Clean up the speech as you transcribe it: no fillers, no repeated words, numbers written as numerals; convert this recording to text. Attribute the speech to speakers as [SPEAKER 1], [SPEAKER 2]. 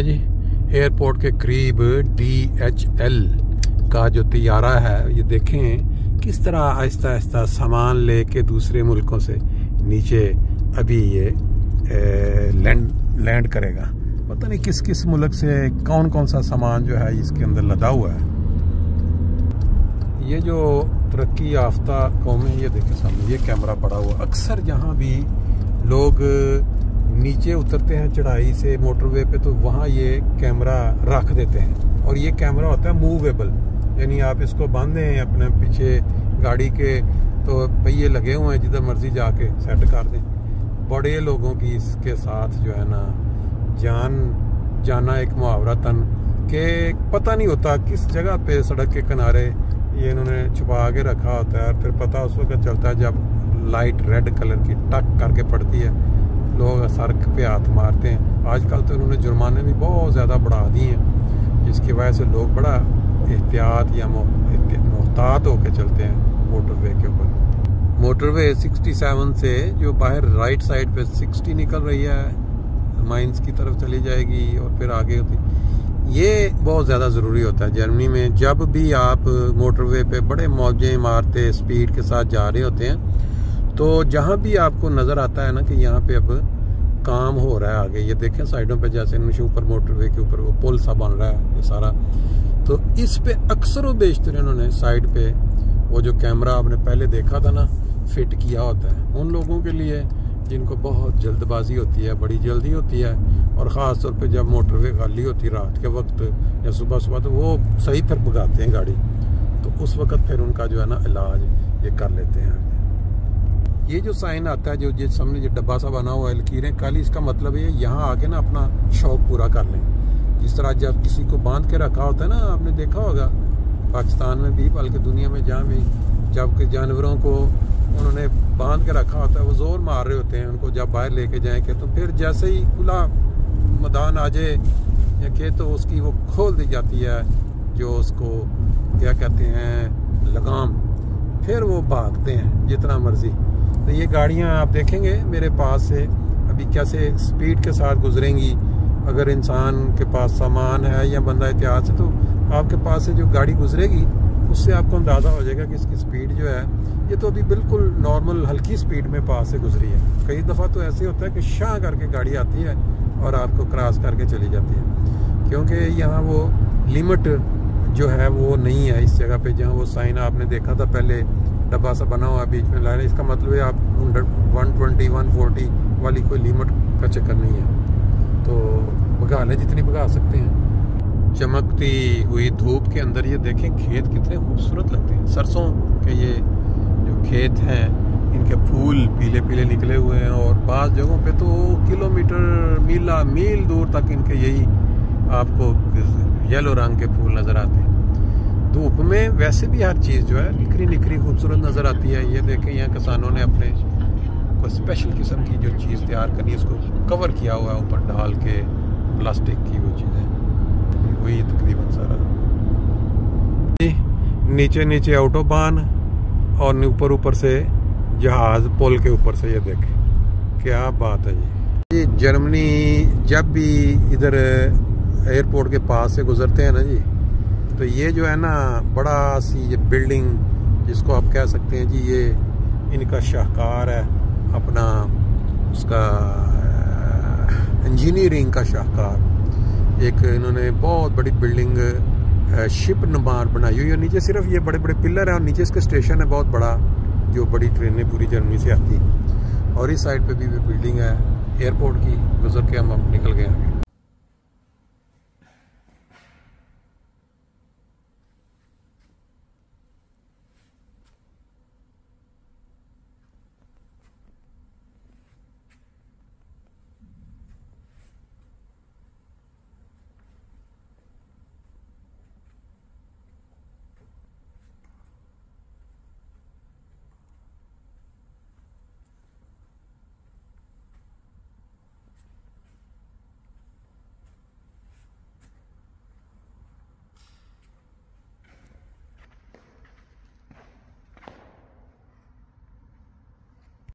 [SPEAKER 1] जी airport के करीब DHL का जो तैयारा है, ये देखें किस तरह आहिस्ता आहिस्ता सामान लेके दूसरे मुल्कों से नीचे अभी ये लैंड करेगा। पता नहीं किस किस मुल्क से कौन कौन सा सामान जो है इसके अंदर लदा हुआ है। ये जो तरक्की याफ्ता कौमें, ये देखें सामने ये कैमरा पड़ा हुआ। अक्सर जहाँ भी लोग नीचे उतरते हैं चढ़ाई से मोटरवे पे, तो वहाँ ये कैमरा रख देते हैं और ये कैमरा होता है मूवेबल, यानी आप इसको बांधें अपने पीछे गाड़ी के, तो पहिए लगे हुए हैं, जिधर मर्जी जाके सेट कर दें। बड़े लोगों की इसके साथ जो है ना जान जाना एक मुहावरा तन के पता नहीं होता किस जगह पे सड़क के किनारे ये इन्होंने छुपा के रखा होता है, और फिर पता उस वक्त चलता है जब लाइट रेड कलर की टक करके पड़ती है, लोग सड़क पे हाथ मारते हैं। आजकल तो इन्होंने जुर्माने भी बहुत ज़्यादा बढ़ा दिए हैं, जिसकी वजह से लोग बड़ा एहतियात या मोहतात होकर चलते हैं मोटरवे के ऊपर। मोटरवे 67 से जो बाहर राइट साइड पे 60 निकल रही है, माइंस की तरफ चली जाएगी और फिर आगे होती। ये बहुत ज़्यादा ज़रूरी होता है जर्मनी में। जब भी आप मोटरवे पे बड़े मौजें मारते स्पीड के साथ जा रहे होते हैं, तो जहाँ भी आपको नज़र आता है ना कि यहाँ पे अब काम हो रहा है आगे, ये देखें साइडों पे जैसे ऊपर मोटरवे के ऊपर वो पुल सा बन रहा है ये सारा, तो इस पे अक्सर व बेशतर इन्होंने साइड पे वो जो कैमरा आपने पहले देखा था ना फिट किया होता है उन लोगों के लिए जिनको बहुत जल्दबाजी होती है, बड़ी जल्दी होती है, और ख़ास तौर पे जब मोटरवे खाली होती है रात के वक्त या सुबह सुबह, तो वो सही फिर भगाते हैं गाड़ी, तो उस वक्त फिर उनका जो है ना इलाज ये कर लेते हैं। ये जो साइन आता है जो सामने जो डब्बा सा बना हुआ है लकीरें काली, इसका मतलब है यहाँ आके ना अपना शौक पूरा कर लें। जिस तरह जब किसी को बांध के रखा होता है ना, आपने देखा होगा पाकिस्तान में भी बल्कि दुनिया में जहाँ भी, जबकि जानवरों को उन्होंने बांध के रखा होता है, वो जोर मार रहे होते हैं उनको जब बाहर लेके जाएंगे, तो फिर जैसे ही खुला मैदान आ जाए या खेत, तो उसकी वो खोल दी जाती है जो उसको क्या कहते हैं लगाम, फिर वो भागते हैं जितना मर्जी। तो ये गाड़ियाँ आप देखेंगे मेरे पास से अभी कैसे स्पीड के साथ गुजरेंगी। अगर इंसान के पास सामान है या बंदा एहतियात से, तो आपके पास से जो गाड़ी गुजरेगी उससे आपको अंदाज़ा हो जाएगा कि इसकी स्पीड जो है, ये तो अभी बिल्कुल नॉर्मल हल्की स्पीड में पास से गुजरी है। कई दफ़ा तो ऐसे होता है कि शाह करके गाड़ी आती है और आपको क्रॉस करके चली जाती है, क्योंकि यहाँ वो लिमिट जो है वो नहीं है इस जगह पे। जहाँ वो साइन आपने देखा था पहले डब्बा सा बना हुआ बीच में लाइन, इसका मतलब है आप 120 140 वाली कोई लिमिट का चक्कर नहीं है, तो भगा लें जितनी भगा सकते हैं। चमकती हुई धूप के अंदर ये देखें खेत कितने खूबसूरत लगते हैं। सरसों के ये जो खेत हैं इनके फूल पीले पीले निकले हुए हैं, और बाज़ जगहों पे तो किलोमीटर मील दूर तक इनके यही आपको येलो रंग के फूल नज़र आते हैं। धूप में वैसे भी हर चीज़ जो है निखरी निखरी खूबसूरत नज़र आती है। ये देखें यहाँ किसानों ने अपने कोई स्पेशल किस्म की जो चीज़ तैयार करनी है उसको कवर किया हुआ है ऊपर डाल के, प्लास्टिक की वो चीज़ें, वही तकरीबन सारा। नीचे नीचे ऑटोबान और ऊपर से जहाज पुल के ऊपर से, ये देखें क्या बात है जी। ये जर्मनी जब भी इधर एयरपोर्ट के पास से गुजरते हैं ना जी, तो ये जो है ना बड़ा सी ये बिल्डिंग जिसको आप कह सकते हैं जी, ये इनका शाहकार है अपना, उसका इंजीनियरिंग का शाहकार। एक इन्होंने बहुत बड़ी बिल्डिंग शिप नुमार बनाई हुई है। नीचे सिर्फ ये बड़े बड़े पिलर हैं और नीचे इसका स्टेशन है बहुत बड़ा, जो बड़ी ट्रेनें पूरी जर्मनी से आती, और इस साइड पे भी बिल्डिंग है एयरपोर्ट की। गुजर के हम अब निकल गए हैं।